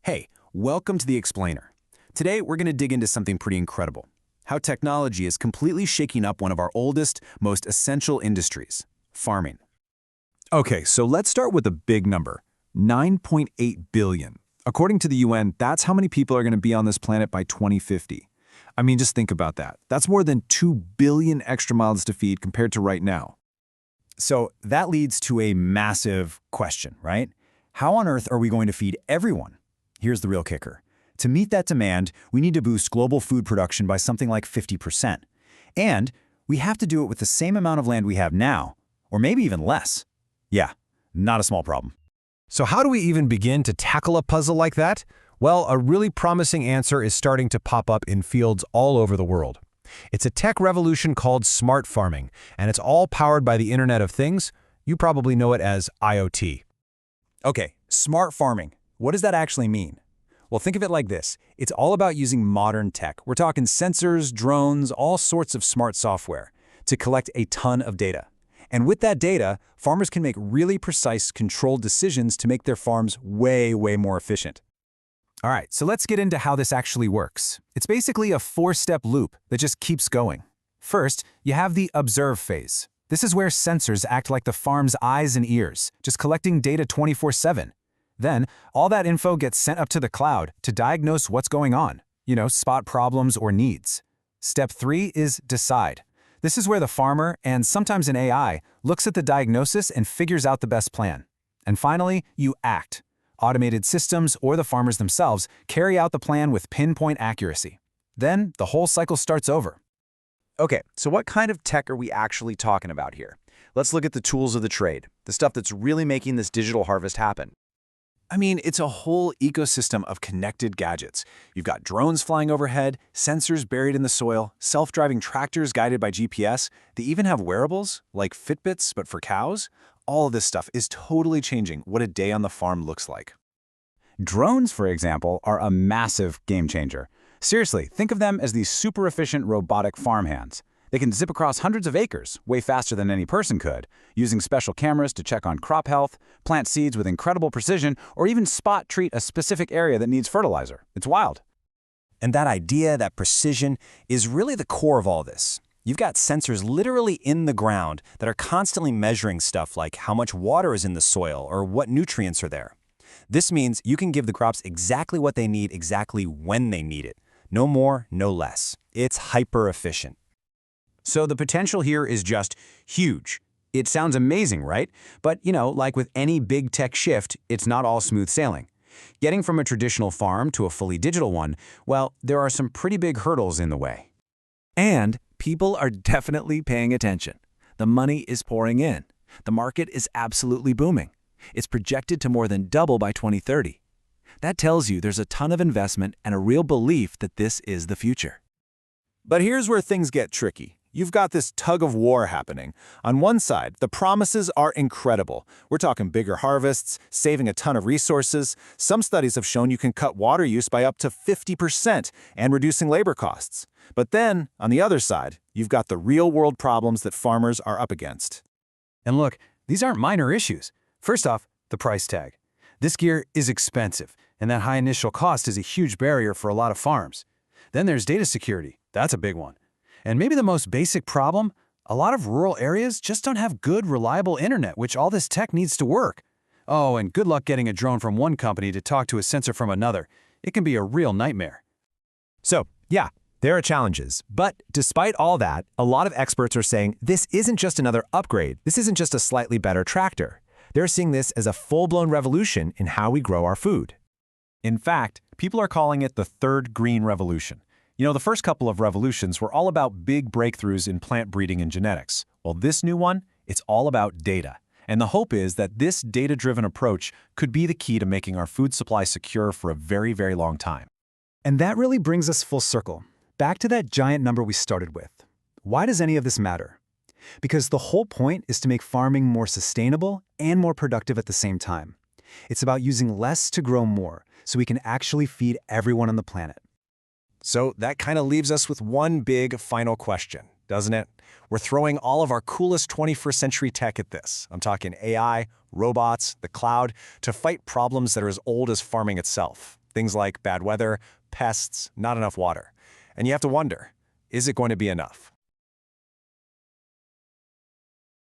Hey, welcome to The Explainer. Today, we're going to dig into something pretty incredible. How technology is completely shaking up one of our oldest, most essential industries, farming. Okay, so let's start with a big number, 9.8 billion. According to the UN, that's how many people are going to be on this planet by 2050. I mean, just think about that. That's more than 2 billion extra mouths to feed compared to right now. So that leads to a massive question, right? How on earth are we going to feed everyone? Here's the real kicker. To meet that demand, we need to boost global food production by something like 50%. And we have to do it with the same amount of land we have now, or maybe even less. Yeah, not a small problem. So how do we even begin to tackle a puzzle like that? Well, a really promising answer is starting to pop up in fields all over the world. It's a tech revolution called smart farming, and it's all powered by the Internet of Things. You probably know it as IoT. Okay, smart farming. What does that actually mean? Well, think of it like this. It's all about using modern tech. We're talking sensors, drones, all sorts of smart software to collect a ton of data. And with that data, farmers can make really precise, controlled decisions to make their farms way more efficient. All right, so let's get into how this actually works. It's basically a 4-step loop that just keeps going. First, you have the observe phase. This is where sensors act like the farm's eyes and ears, just collecting data 24/7. Then, all that info gets sent up to the cloud to diagnose what's going on, spot problems or needs. Step 3 is decide. This is where the farmer, and sometimes an AI, looks at the diagnosis and figures out the best plan. And finally, you act. Automated systems or the farmers themselves carry out the plan with pinpoint accuracy. Then, the whole cycle starts over. Okay, so what kind of tech are we actually talking about here? Let's look at the tools of the trade, the stuff that's really making this digital harvest happen. I mean, it's a whole ecosystem of connected gadgets. You've got drones flying overhead, sensors buried in the soil, self-driving tractors guided by GPS. They even have wearables, like Fitbits, but for cows. All of this stuff is totally changing what a day on the farm looks like. Drones, for example, are a massive game changer. Seriously, think of them as these super efficient robotic farmhands. They can zip across hundreds of acres, way faster than any person could, using special cameras to check on crop health, plant seeds with incredible precision, or even spot treat a specific area that needs fertilizer. It's wild. And that idea, that precision, is really the core of all this. You've got sensors literally in the ground that are constantly measuring stuff like how much water is in the soil or what nutrients are there. This means you can give the crops exactly what they need exactly when they need it. No more, no less. It's hyper efficient. So the potential here is just huge. It sounds amazing, right? But, like with any big tech shift, it's not all smooth sailing. Getting from a traditional farm to a fully digital one, well, there are some pretty big hurdles in the way. And people are definitely paying attention. The money is pouring in. The market is absolutely booming. It's projected to more than double by 2030. That tells you there's a ton of investment and a real belief that this is the future. But here's where things get tricky. You've got this tug of war happening. On one side, the promises are incredible. We're talking bigger harvests, saving a ton of resources. Some studies have shown you can cut water use by up to 50% and reducing labor costs. But then, on the other side, you've got the real-world problems that farmers are up against. And look, these aren't minor issues. First off, the price tag. This gear is expensive, and that high initial cost is a huge barrier for a lot of farms. Then there's data security. That's a big one. And maybe the most basic problem, a lot of rural areas just don't have good, reliable internet, which all this tech needs to work. Oh, and good luck getting a drone from one company to talk to a sensor from another. It can be a real nightmare. So, yeah, there are challenges. But despite all that, a lot of experts are saying this isn't just another upgrade. This isn't just a slightly better tractor. They're seeing this as a full-blown revolution in how we grow our food. In fact, people are calling it the third green revolution. The first couple of revolutions were all about big breakthroughs in plant breeding and genetics. Well, this new one, it's all about data. And the hope is that this data-driven approach could be the key to making our food supply secure for a very long time. And that really brings us full circle, back to that giant number we started with. Why does any of this matter? Because the whole point is to make farming more sustainable and more productive at the same time. It's about using less to grow more, so we can actually feed everyone on the planet. So that kind of leaves us with one big final question, doesn't it? We're throwing all of our coolest 21st century tech at this. I'm talking AI, robots, the cloud, to fight problems that are as old as farming itself. Things like bad weather, pests, not enough water. And you have to wonder, is it going to be enough?